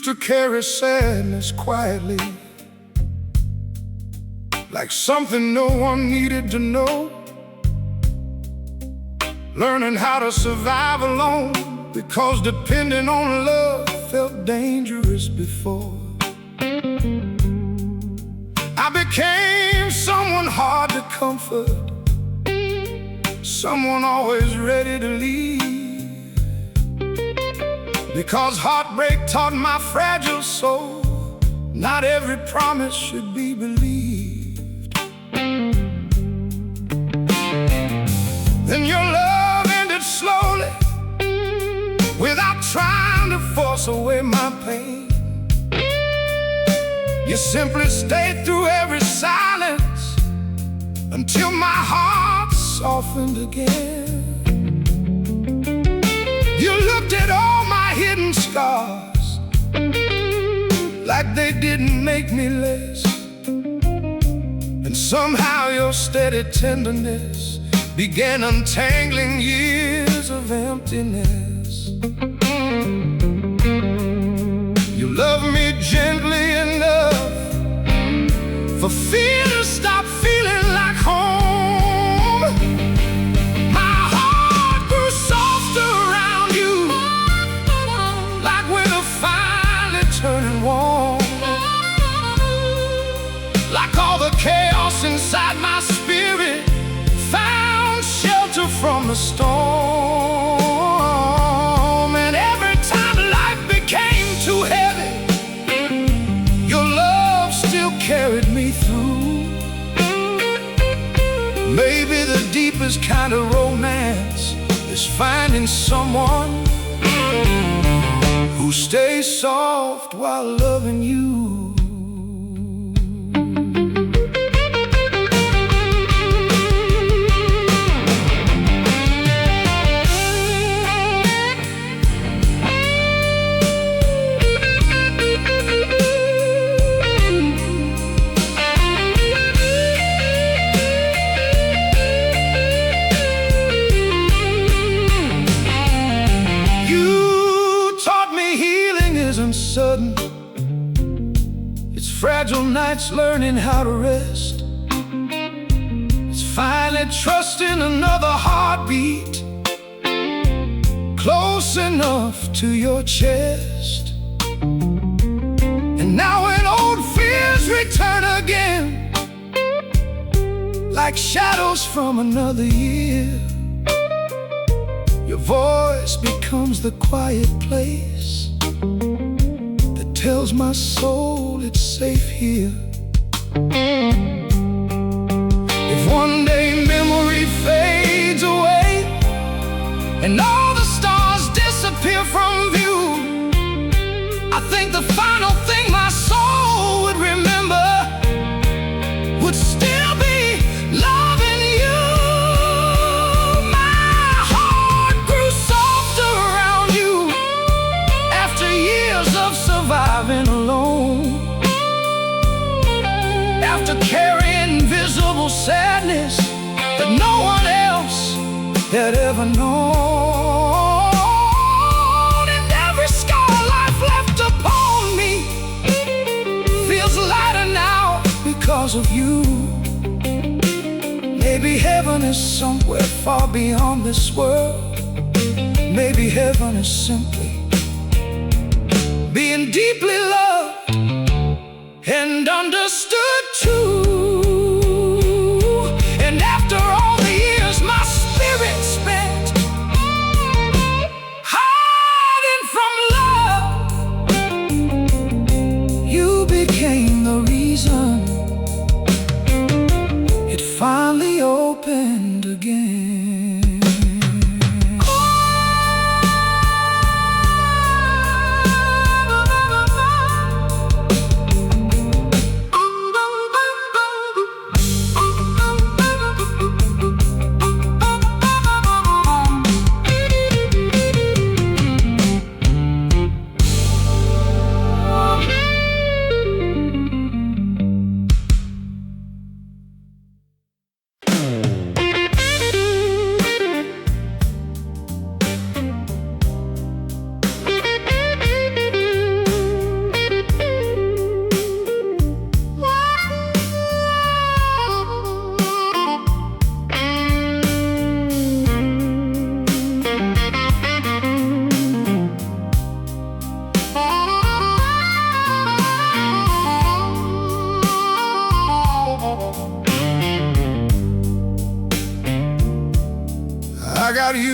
Used to carry sadness quietly, like something no one needed to know. Learning how to survive alone, because depending on love felt dangerous before. I became someone hard to comfort, someone always ready to leave, because heartbreak taught my fragile soul not every promise should be believed. Then your love ended slowly, without trying to force away my pain. You simply stayed through every silence until my heart softened again. You looked at all my hidden scars like they didn't make me less, and somehow your steady tenderness began untangling years of emptiness. You loved me gently enough for fear to stop feeling like home. My heart grew softer around you, like winter finally turning warm. Like all the chaos inside my spirit found shelter from the storm. And every time life became too heavy, your love still carried me through. Maybe the deepest kind of romance is finding someone who stays soft while loving you. Sudden, it's fragile nights learning how to rest. It's finally trusting another heartbeat close enough to your chest. And now when old fears return again, like shadows from another year, your voice becomes the quiet place tells my soul it's safe here. If one day memory fades away and all the stars disappear from view, I think the final thing my soul would remember would still be loving you. My heart grew softer around you after years of surviving alone, after carrying invisible sadness that no one else had ever known. And every scar life left upon me feels lighter now because of you. Maybe heaven is somewhere far beyond this world. Maybe heaven is simply being deeply loved and understood too. And after all the years my spirit spent hiding from love, you became the reason it finally opened again.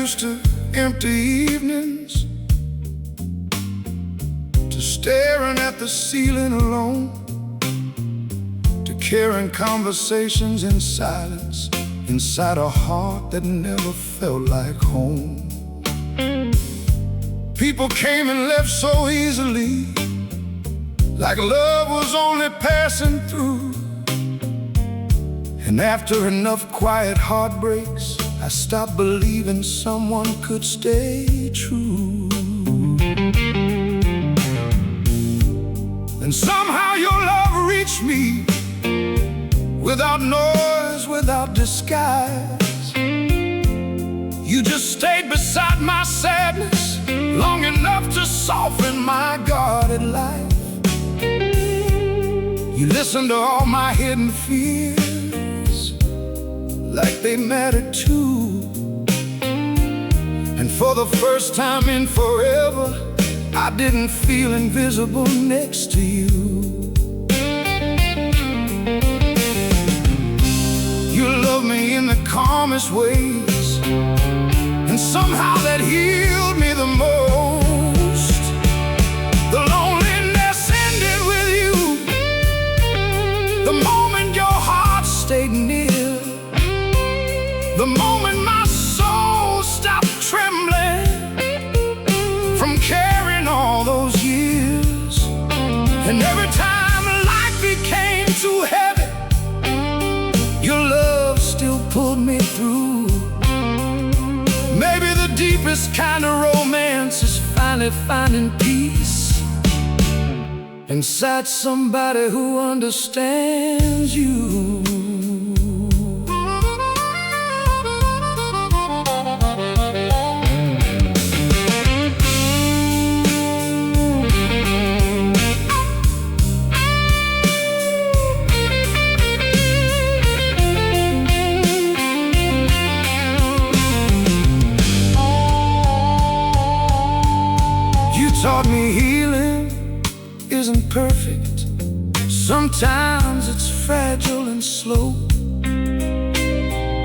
used to empty evenings, to staring at the ceiling alone, to carrying conversations in silence inside a heart that never felt like home. People came and left so easily, like love was only passing through. And after enough quiet heartbreaks, I stopped believing someone could stay true. And somehow your love reached me, without noise, without disguise. You just stayed beside my sadness long enough to soften my guarded life. You listened to all my hidden fears, like they mattered too. And for the first time in forever, I didn't feel invisible next to you. You loved me in the calmest ways, and somehow that healed me the most. The loneliness ended with you, the moment your heart stayed near, the moment my soul stopped trembling from carrying all those years. And every time life became too heavy, your love still pulled me through. Maybe the deepest kind of romance is finally finding peace inside somebody who understands you. Taught me healing isn't perfect. Sometimes it's fragile and slow.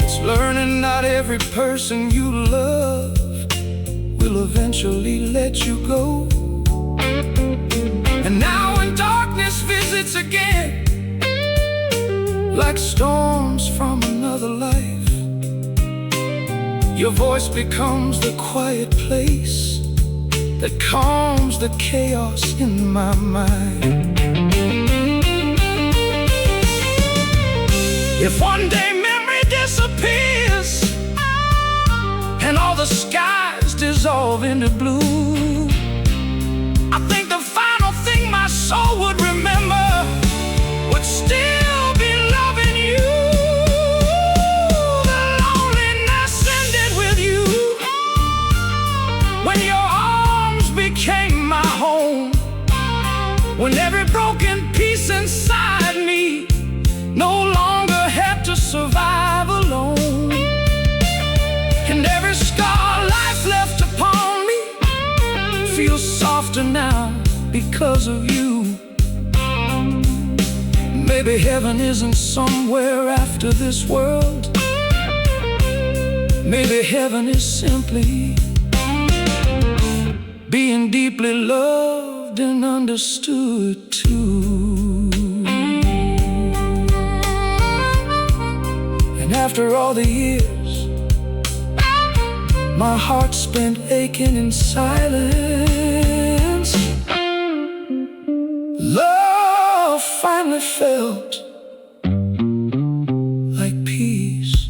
It's learning not every person you love will eventually let you go. And now when darkness visits again, like storms from another life, your voice becomes the quiet place that calms the chaos in my mind. If one day memory disappears and all the skies dissolve into blue, I think the final thing my soul would remember would still be loving you. The loneliness ended with you, when your became my home, when every broken piece inside me no longer had to survive alone. And every scar life left upon me feels softer now because of you. Maybe heaven isn't somewhere after this world. Maybe heaven is simply being deeply loved and understood too. And after all the years my heart spent aching in silence, love finally felt like peace.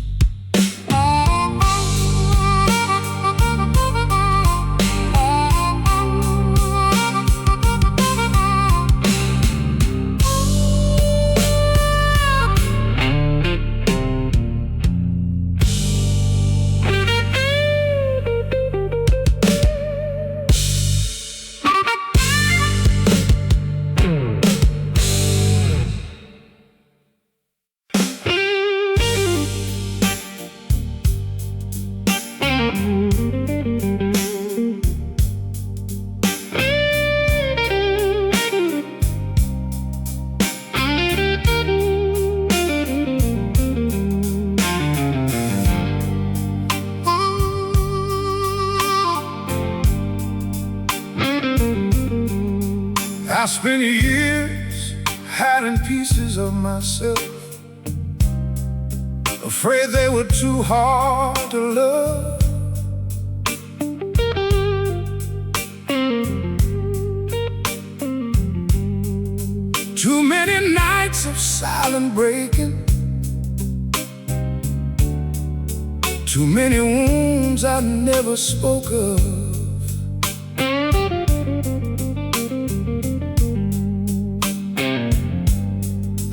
I spent years hiding pieces of myself, afraid they were too hard to love. Too many nights of silent breaking, too many wounds I never spoke of.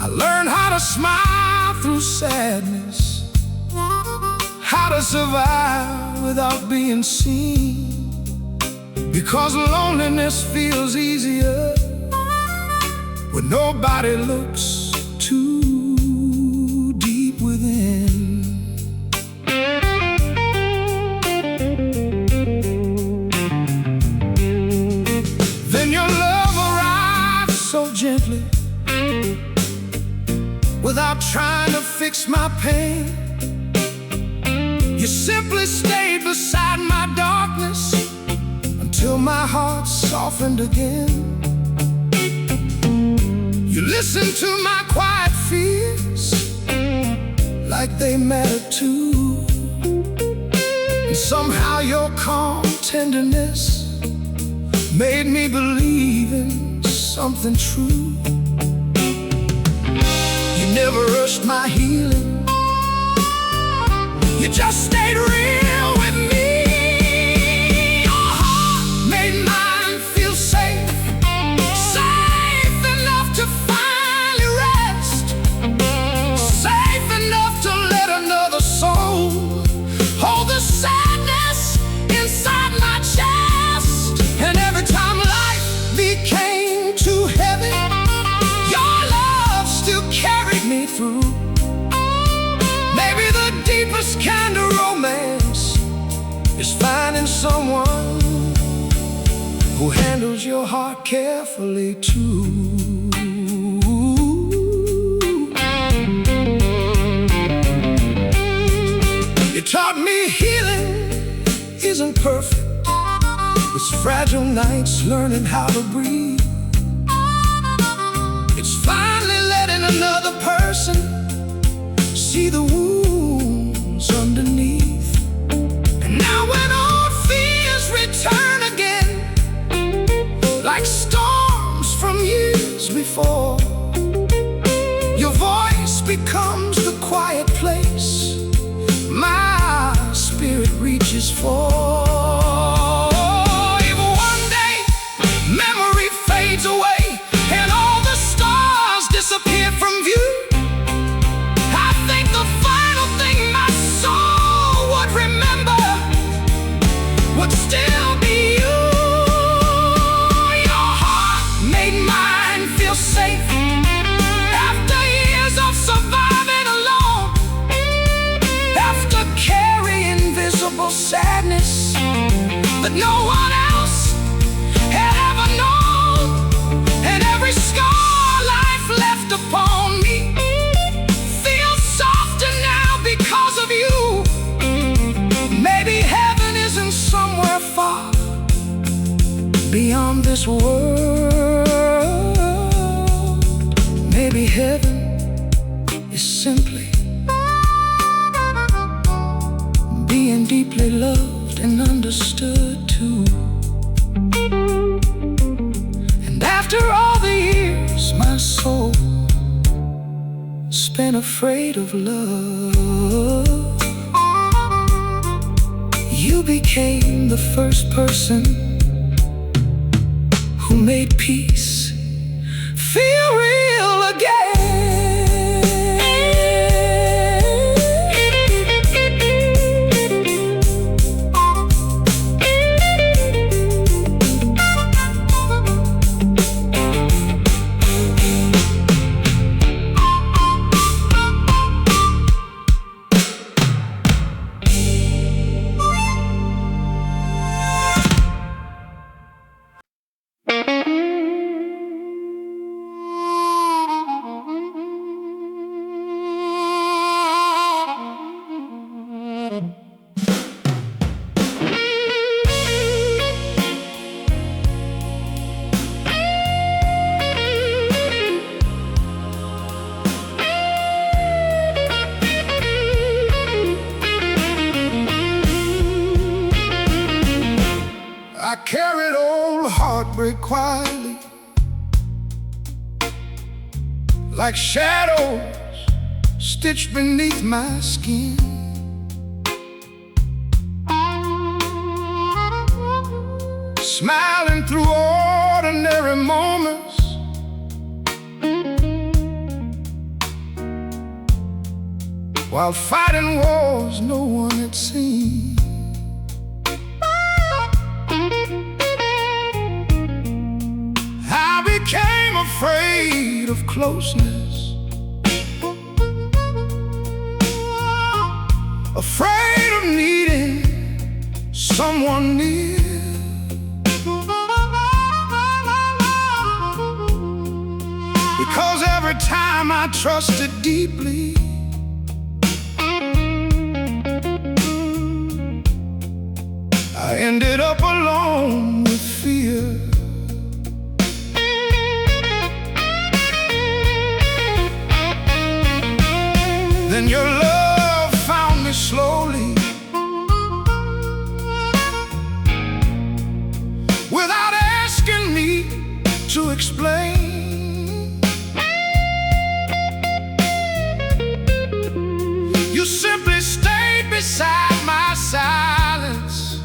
I learned how to smile through sadness, how to survive without being seen, because loneliness feels easier when nobody looks too deep within. Then your love arrived so gently, without trying to fix my pain. You simply stayed beside my darkness until my heart softened again. You listened to my quiet fears like they mattered too, and somehow your calm tenderness made me believe in something true. You never rushed my healing, you just stayed real with me. Your heart made mine feel safe, safe enough to finally rest, safe enough to let another soul hold the sadness inside my chest. And every time life became too heavy, your love still carried me through. Maybe the deepest kind of romance is finding someone who handles your heart carefully too. You taught me healing isn't perfect, it's fragile nights learning how to breathe. It's finally letting another person see the wounds underneath. And now when old fears return again, like storms from years before, your voice becomes the quiet place my spirit reaches for. If one day memory fades away and all the stars disappear from view, I think the final thing my soul would remember would still be you. Your heart made mine feel safe after years of surviving alone, after carrying visible sadness that no one else had ever known. And every scar life left upon me feels softer now because of you. Maybe heaven isn't somewhere far beyond this world. Maybe heaven is simply being deeply loved and understood too. And after all the years my soul spent afraid of love, you became the first person who made peace feel real again. buried old heartbreak quietly, like shadows stitched beneath my skin. Smiling through ordinary moments, while fighting wars no one had seen. I became afraid of closeness, afraid of needing someone near. Because every time I trusted deeply, I ended up alone with fear. Then your love found me slowly, without asking me to explain. You simply stayed beside my silence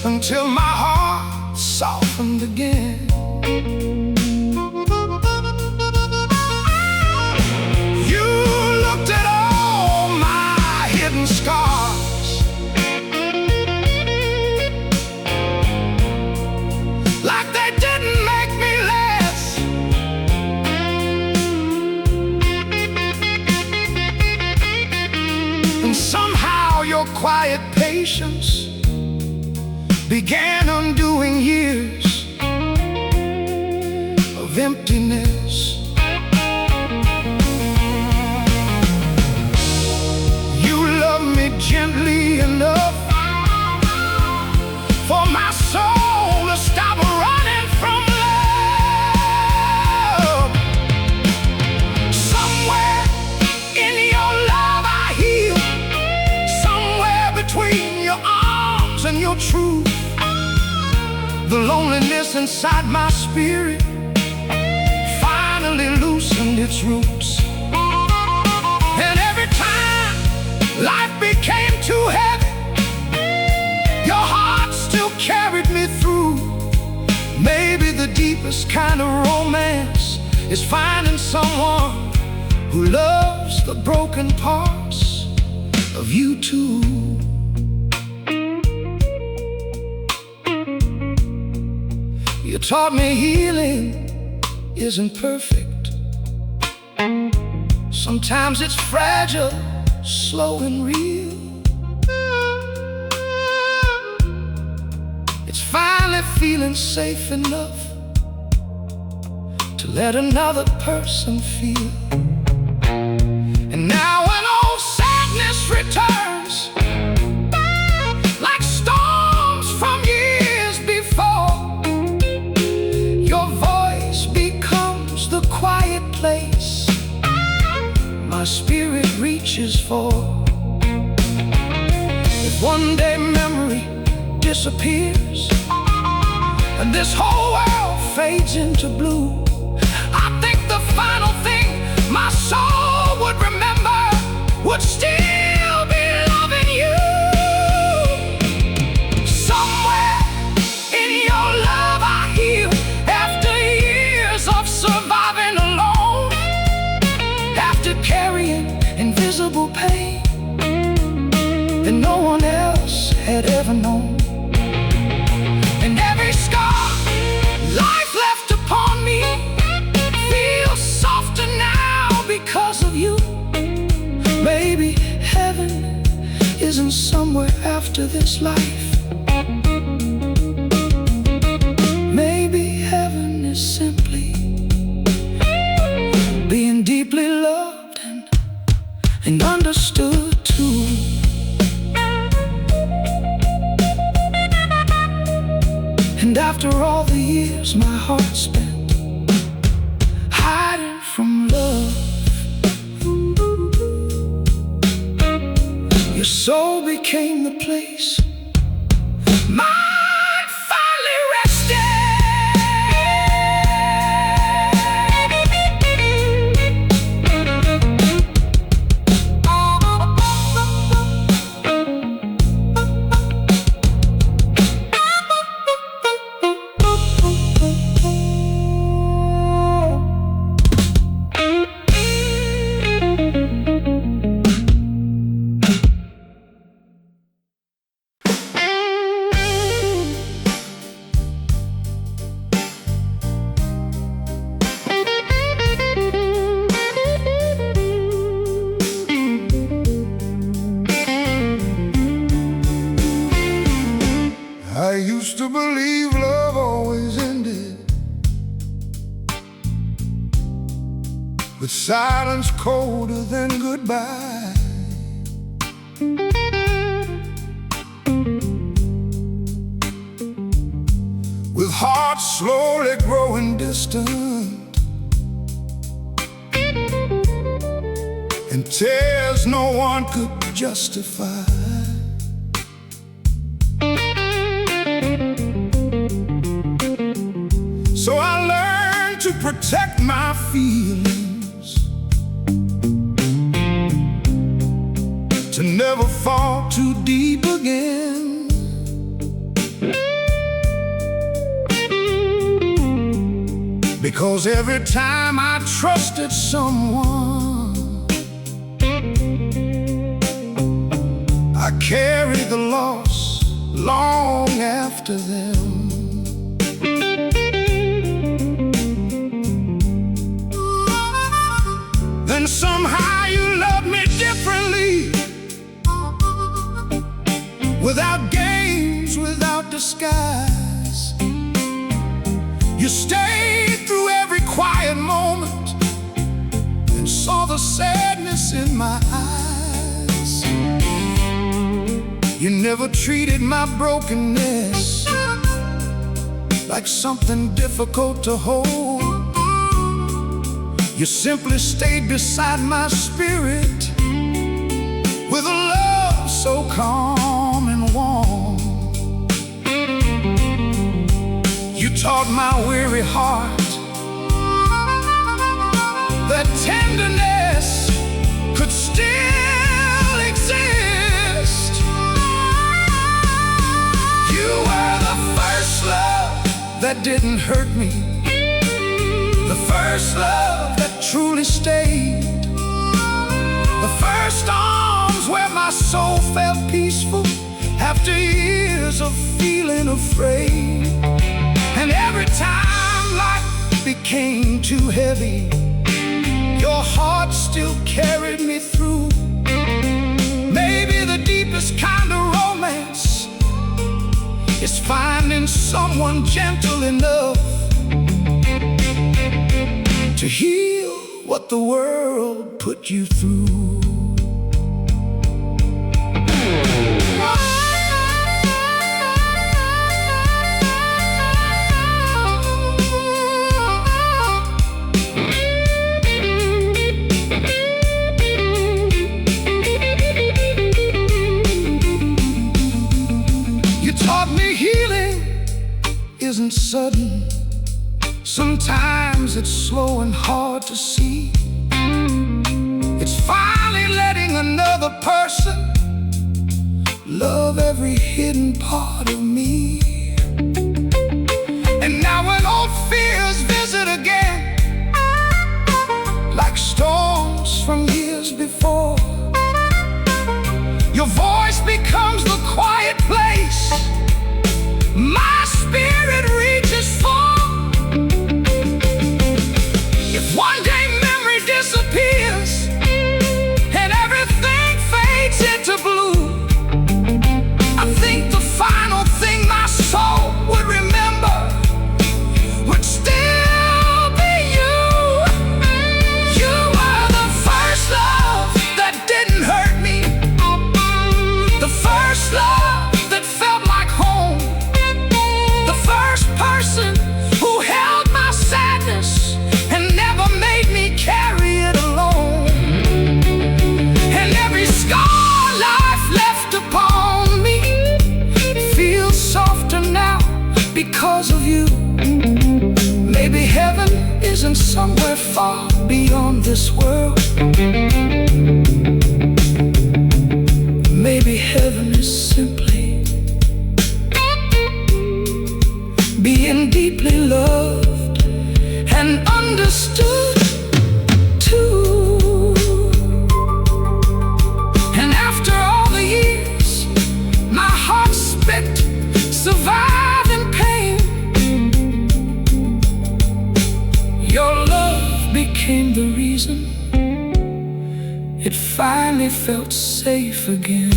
until my heart softened again. You looked at all my hidden scars, like they didn't make me less. And somehow your quiet patience began undoing years of emptiness. You loved me gently enough for my soul to stop running from love. Somewhere in your love I heal, somewhere between your arms and your truth. The loneliness inside my spirit finally loosened its roots. And every time life became too heavy, your heart still carried me through. Maybe the deepest kind of romance is finding someone who loves the broken parts of you too. You taught me healing isn't perfect. Sometimes it's fragile, slow and real. It's finally feeling safe enough to let another person feel. And now when old sadness returns, like storms from years before, your voice becomes the quiet place my spirit reaches for. If one day memory disappears and this whole world fades into blue, I think the final thing my soul would remember would still be loving you. Somewhere in your love I heal, after years of surviving alone, after carrying invisible pain that no one else had ever known. And every scar life left upon me feels softer now because of you. Maybe heaven isn't somewhere after this life. Maybe heaven is simply being deeply loved and understood too. And after all the years my heart spent hiding from love, you're soul became the place mind finally rested. I used to believe love always ended with silence colder than goodbye. With hearts slowly growing distant and tears no one could justify. So I learned to protect my feelings, to never fall too deep again. Because every time I trusted someone, I carried the loss long after them. Then somehow you loved me differently, without games, without disguise. You stayed through every quiet moment and saw the sadness in my eyes. You never treated my brokenness like something difficult to hold. You simply stayed beside my spirit with a love so calm and warm. You taught my weary heart that tenderness could still exist. You were the first love that didn't hurt me, the first love that truly stayed, the first arms where my soul felt peaceful after years of feeling afraid. And every time life became too heavy, your heart still carried me through. Maybe the deepest kind of romance is finding someone gentle enough to heal what the world put you through. You taught me healing isn't sudden. Sometimes it's slow and hard to see. It's finally letting another person love every hidden part of me. And now when old fears visit again, like storms from years before, your voice becomes the quiet place my spirit reaches for. If one day memory disappears and everything fades into blue, I think the final thing my soul would remember would still be you. You were the first love that didn't hurt me, the first love that felt like home. because of you. Maybe heaven isn't somewhere far beyond this world. Maybe heaven is simply being deeply loved and understood too. And after all the years my heart spent surviving pain, your love became the reason it finally felt safe again.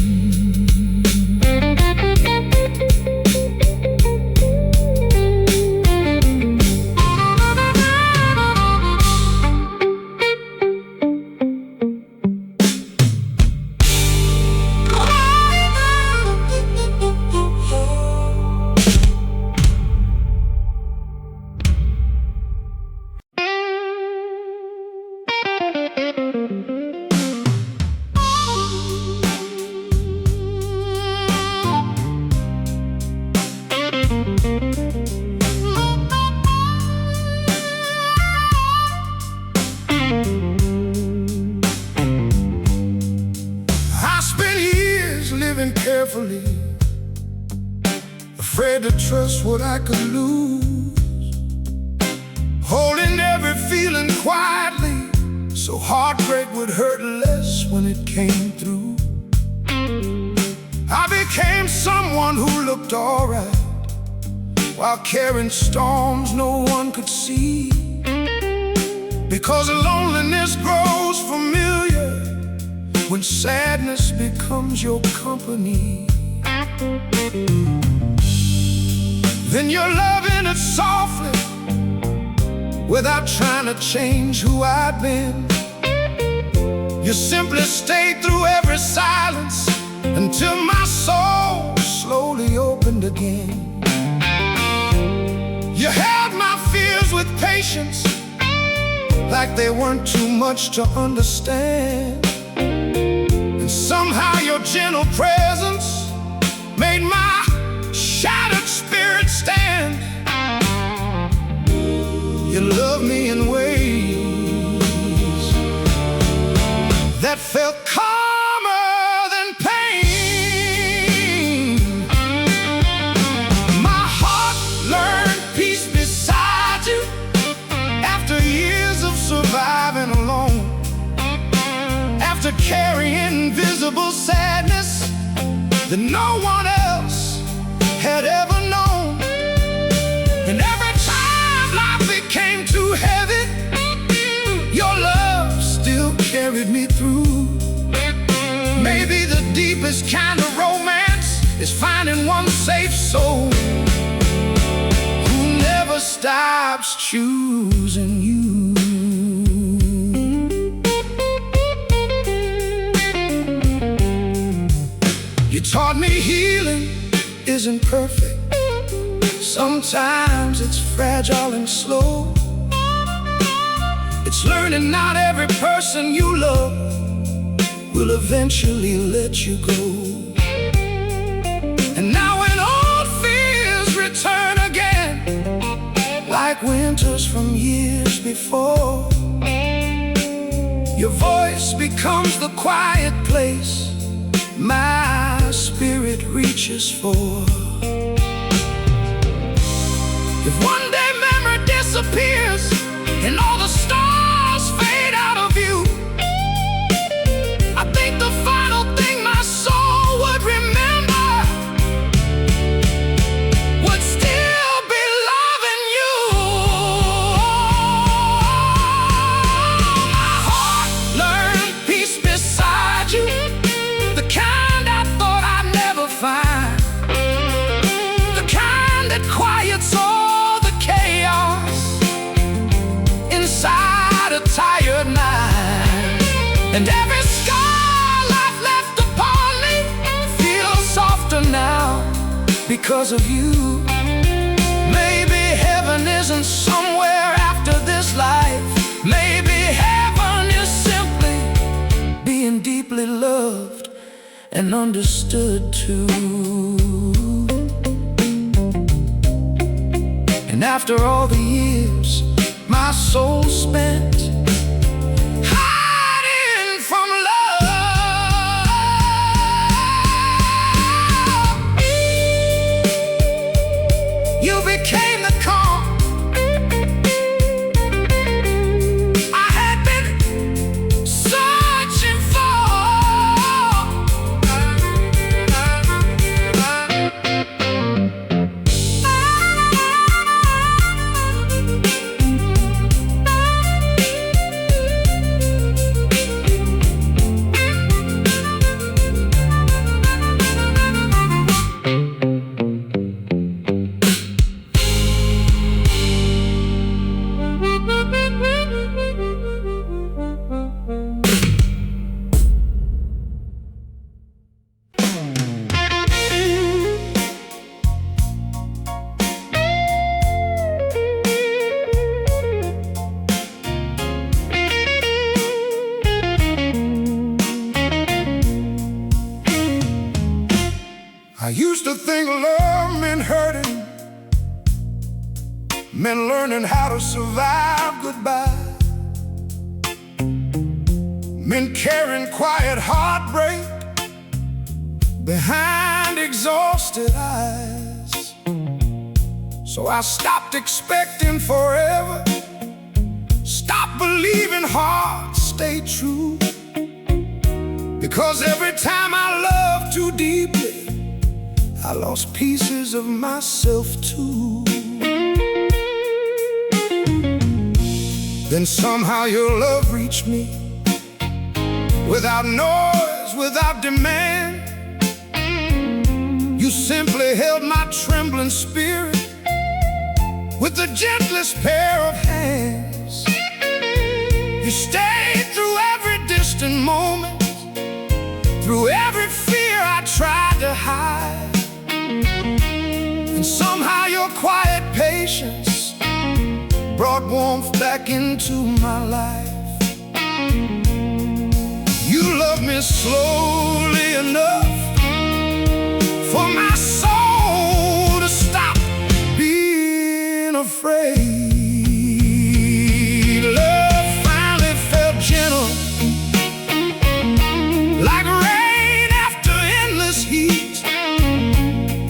Living carefully, afraid to trust what I could lose, holding every feeling quietly, so heartbreak would hurt less when it came through. I became someone who looked alright, while carrying storms no one could see, because loneliness grows familiar when sadness becomes your company. Then you're loving it softly, without trying to change who I'd been. You simply stayed through every silence until my soul slowly opened again. You held my fears with patience, like they weren't too much to understand. Somehow your gentle presence made my shattered spirit stand. You love me in ways that felt calmer than pain. My heart learned peace beside you after years of surviving alone. After carrying invisible sadness that no one else had ever known. And every time life became too heavy, your love still carried me through. Maybe the deepest kind of romance is finding one safe soul who never stops choosing you. You taught me healing isn't perfect. Sometimes it's fragile and slow. It's learning not every person you love will eventually let you go. And now when old fears return again, like winters from years before, your voice becomes the quiet place my spirit reaches for. If one day memory disappears and all the stars fade out of view, I think the final thing my soul would remember would still be loving you. My heart learned peace beside you, the kind I thought I'd never find, the kind that quiets all the chaos inside a tired mind. And every scar life left upon me feels softer now because of you. Maybe heaven isn't somewhere after this life. Maybe heaven is simply being deeply loved and understood too. And after all the years my soul spent hiding from love, you became the calm I had been searching for. I used to think love meant hurting, meant learning how to survive goodbye, meant carrying quiet heartbreak behind exhausted eyes. So I stopped expecting forever, stopped believing hearts stay true, because every time I loved too deeply I lost pieces of myself too. Then somehow your love reached me, without noise, without demand. You simply held my trembling spirit with the gentlest pair of hands. You stayed through every distant moment, through every fear I tried to hide. And somehow your quiet patience brought warmth back into my life. You loved me slowly enough for my soul to stop being afraid. Love finally felt gentle, like rain after endless heat,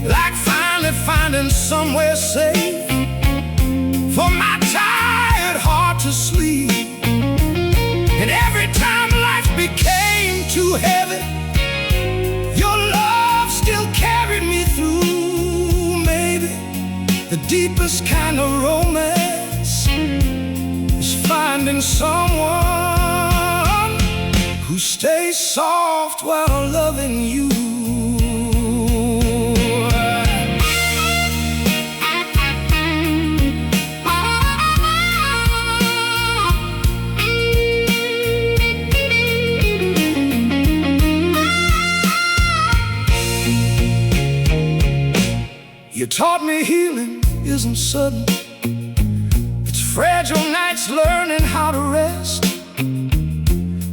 like finally finding somewhere safe for my tired heart to sleep. And every time life became too heavy, your love still carried me through. Maybe the deepest kind of romance is finding someone who stays soft while loving you. You taught me healing isn't sudden, it's fragile nights learning how to rest.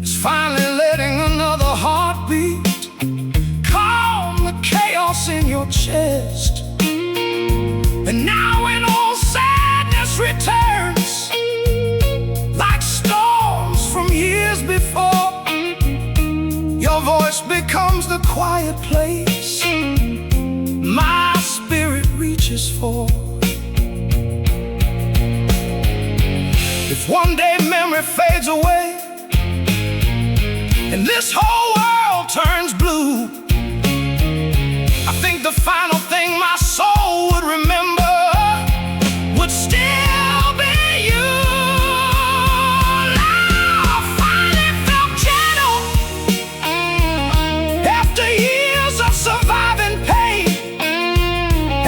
It's finally letting another heartbeat calm the chaos in your chest. And now when all sadness returns, like storms from years before, your voice becomes the quiet place my spirit reaches for. If one day memory fades away and this whole world turns blue, I think the final thing my soul would remember would still be you. Love finally felt gentle after years of surviving pain,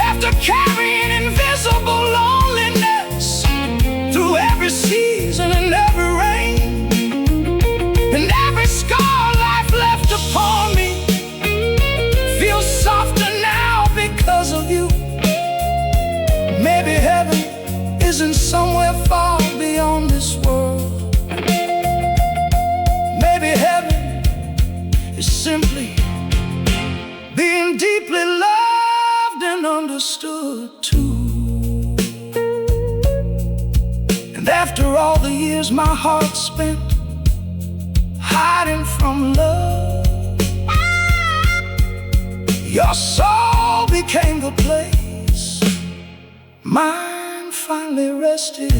after carrying invisible loneliness through every season and every rain. And every scar life left upon me feels softer now because of you. Maybe heaven isn't somewhere far beyond this world. Maybe heaven is simply being deeply loved and understood too. And after all the years my heart spent hiding from love, your soul became the place mine finally rested.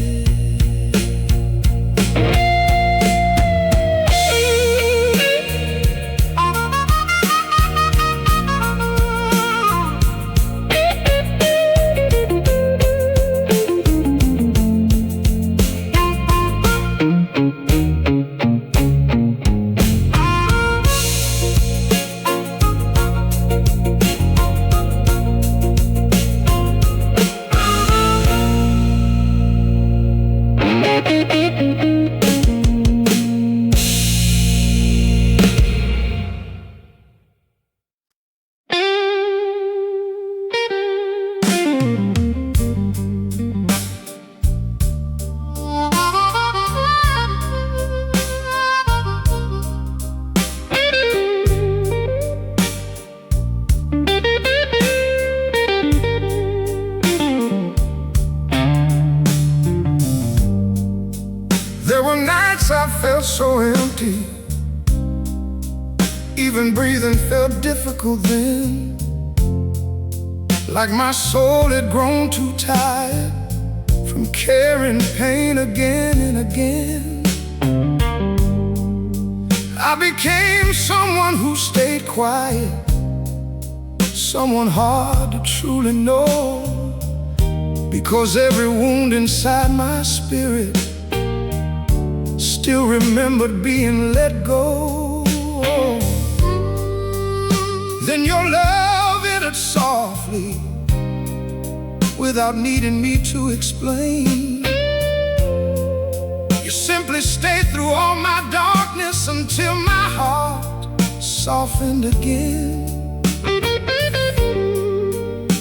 There were nights I felt so empty, even breathing felt difficult then, like my soul had grown too tired from carrying pain again and again. I became someone who stayed quiet, someone hard to truly know, because every wound inside my spirit still remembered being let go. Then your love entered softly, without needing me to explain. You simply stayed through all my darkness until my heart softened again.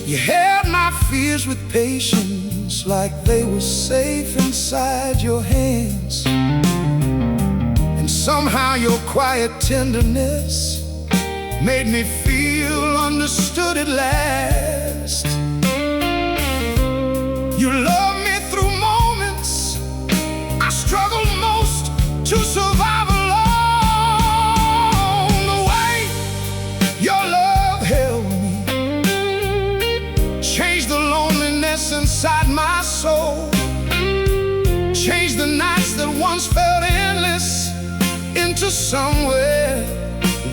You held my fears with patience, like they were safe inside your hands. Somehow your quiet tenderness made me feel understood at last. You loved me through moments I struggled most to survive alone. The way your love held me changed the loneliness inside my soul, changed the nights that once felt endless into somewhere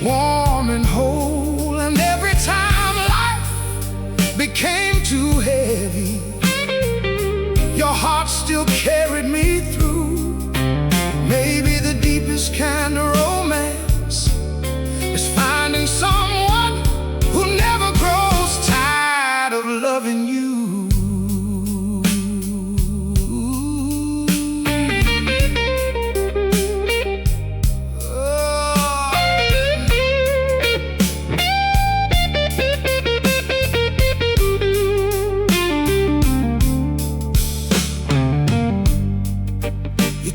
warm and whole. And every time life became too heavy, your heart still carried me through. Maybe the deepest kind of romance is finding someone who never grows tired of loving you.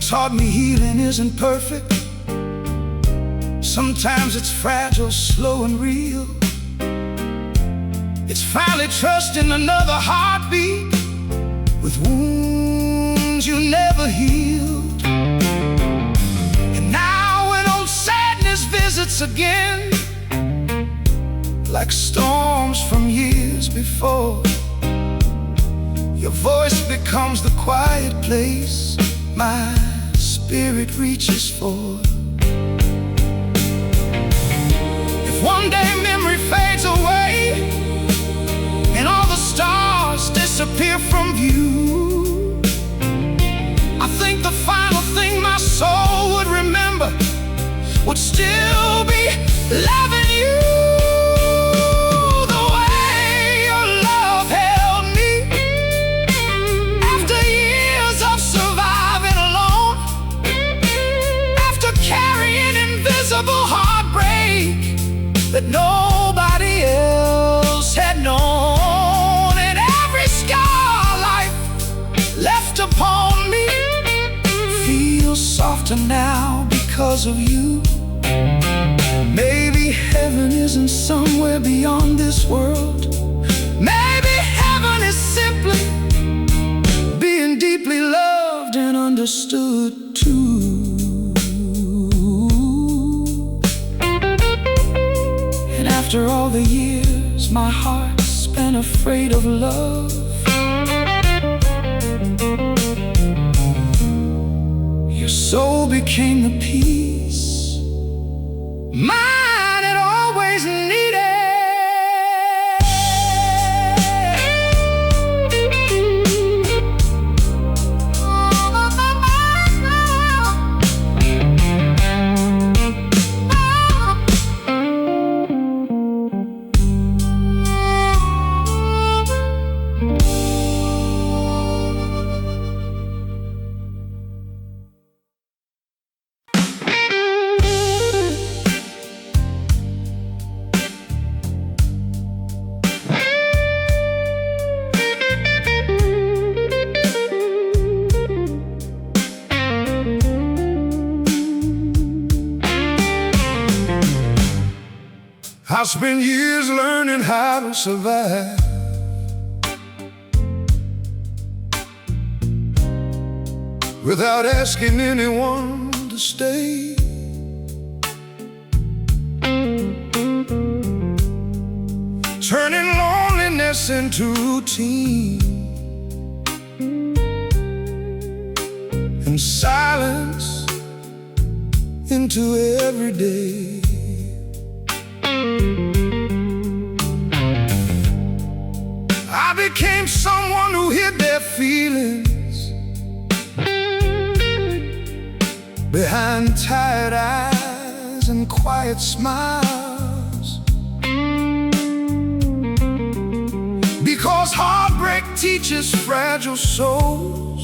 Taught me healing isn't perfect. Sometimes it's fragile, slow and real. It's finally trusting another heartbeat with wounds you never healed. And now when old sadness visits again, like storms from years before, your voice becomes the quiet place my spirit reaches for. If one day memory fades away and all the stars disappear from view, I think the final thing my soul would remember would still be loving you. Heartbreak that nobody else had known, and every scar life left upon me feels softer now because of you. Maybe heaven isn't somewhere beyond this world. Maybe heaven is simply being deeply loved and understood. misunderstood too. And after all the years my heart's been afraid of love, your soul became the peace mine had always needed. I spent years learning how to survive, without asking anyone to stay. Turning loneliness into routine, and silence into everyday. I became someone who hid their feelings behind tired eyes and quiet smiles, because heartbreak teaches fragile souls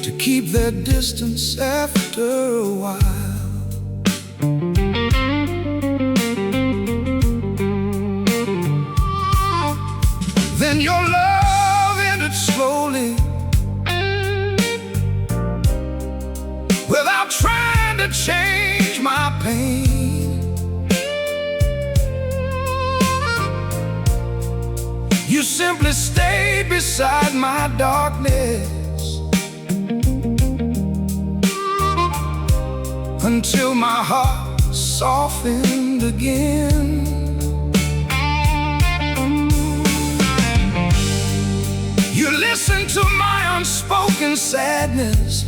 to keep their distance after a while. Then your love ended slowly, without trying to change my pain. You simply stayed beside my darkness until my heart softened again. You listened to my unspoken sadness,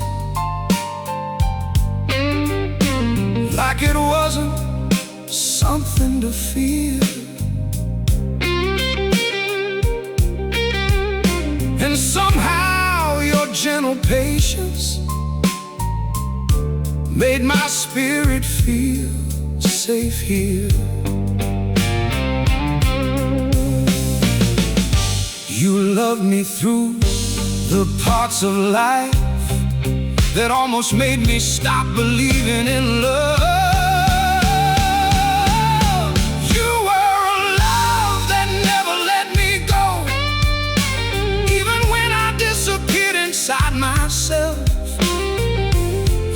like it wasn't something to fear. And somehow your gentle patience made my spirit feel safe here. You loved me through the parts of life that almost made me stop believing in love. You were a love that never let me go, even when I disappeared inside myself,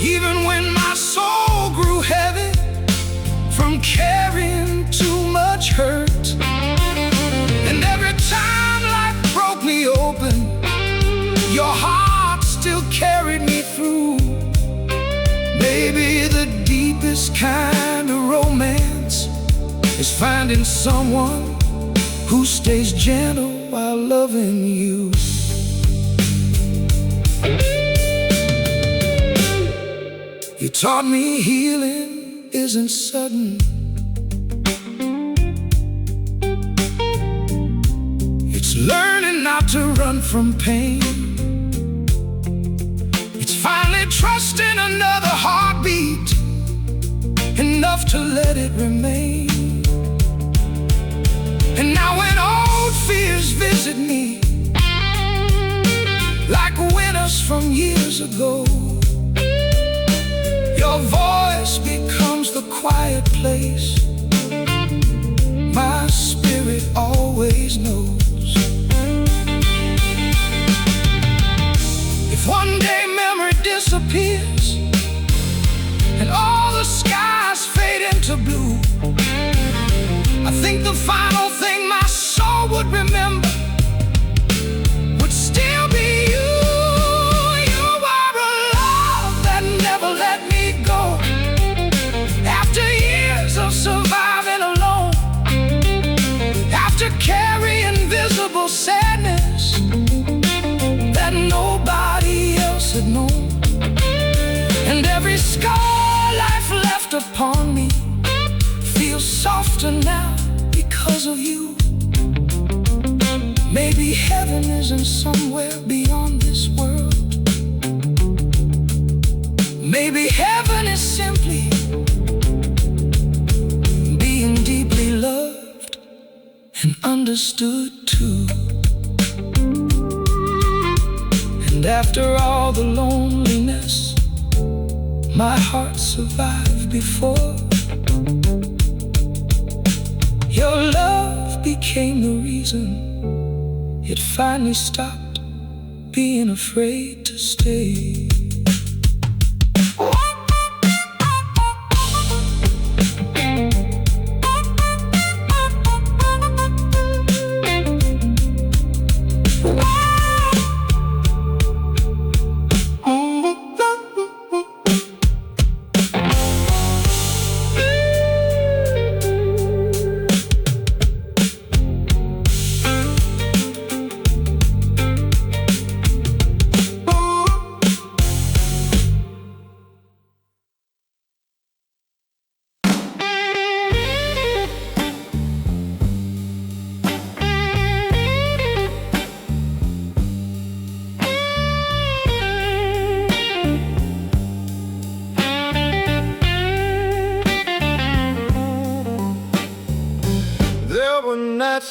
even when my soul grew heavy from carrying too much hurt. And every time life broke me open, your heart still carried me through. Maybe the deepest kind of romance is finding someone who stays gentle while loving you. You taught me healing isn't sudden, it's learning not to run from pain. It's finally trusting another heartbeat, enough to let it remain. And now when old fears visit me, like winters from years ago, your voice becomes the quiet place my spirit always knows. If one day memory disappears and all the skies fade into blue, I think the final thing my soul would remember would still be you. softer now because of you. Maybe heaven isn't somewhere beyond this world. Maybe heaven is simply being deeply loved and understood too. And after all the loneliness my heart survived before, your love became the reason it finally stopped being afraid to stay.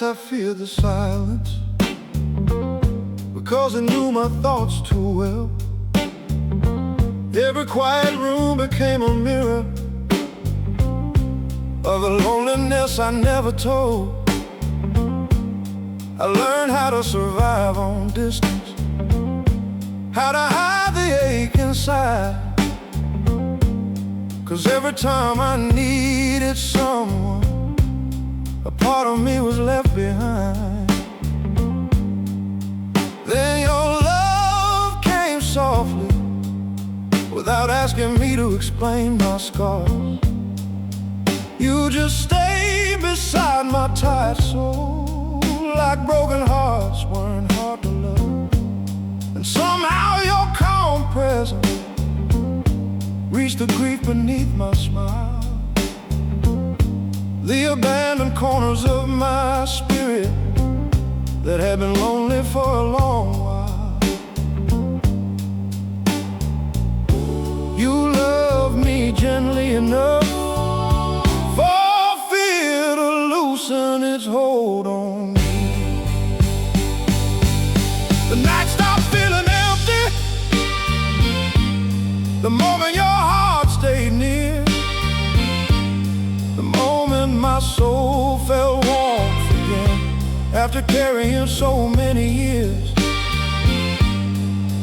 I fear the silence because I knew my thoughts too well. Every quiet room became a mirror of the loneliness I never told. I learned how to survive on distance, how to hide the ache inside, 'cause every time I needed someone, a part of me was left behind. Then your love came softly, without asking me to explain my scars. You just stayed beside my tired soul, like broken hearts weren't hard to love. And somehow your calm presence reached the grief beneath my smile, the abandoned corners of my spirit that had been lonely for a long while. You loved me gently enough for fear to loosen its hold on me. The night stopped feeling empty the moment your heart stayed near. My soul felt warmth again after carrying so many years.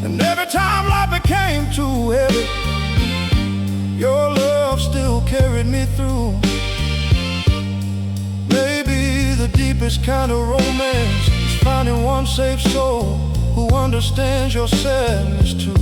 And every time life became too heavy, your love still carried me through. Maybe the deepest kind of romance is finding one safe soul who understands your sadness too.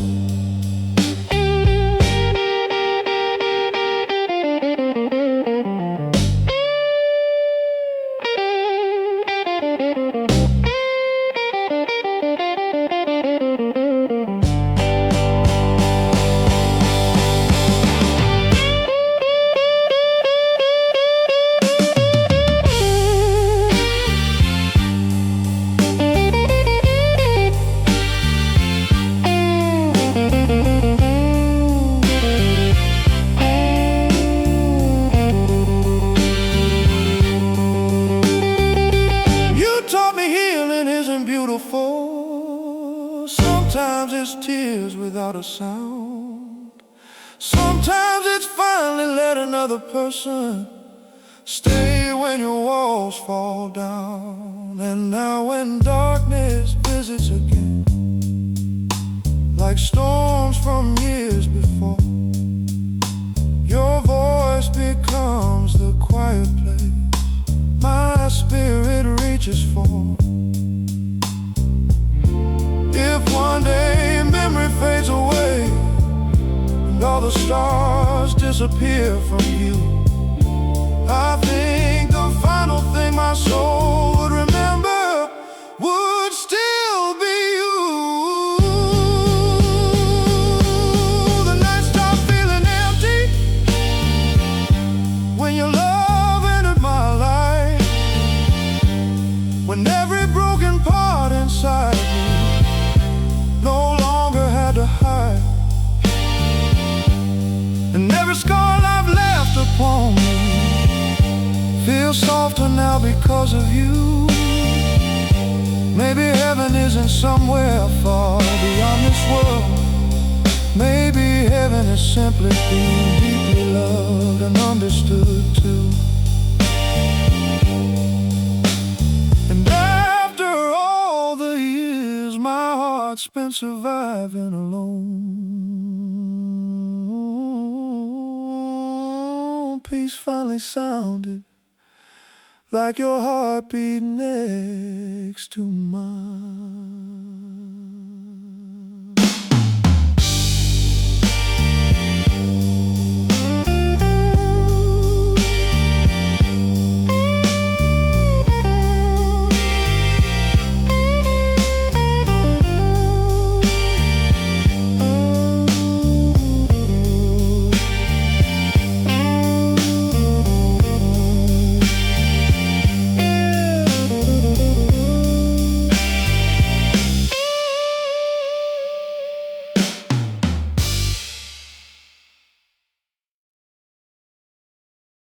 Sometimes it's tears without a sound. Sometimes it's finally let another person stay when your walls fall down. And now when darkness visits again, like storms from years before, your voice becomes the quiet place my spirit reaches for. If one day memory fades away and all the stars disappear from view, I think the final thing my soul would remember would still be you. The nights stop feeling empty when your love entered because of you. Maybe heaven isn't somewhere far beyond this world. Maybe heaven is simply being deeply loved and understood too. And after all the years my heart spent surviving alone, peace finally sounded like your heartbeat next to mine.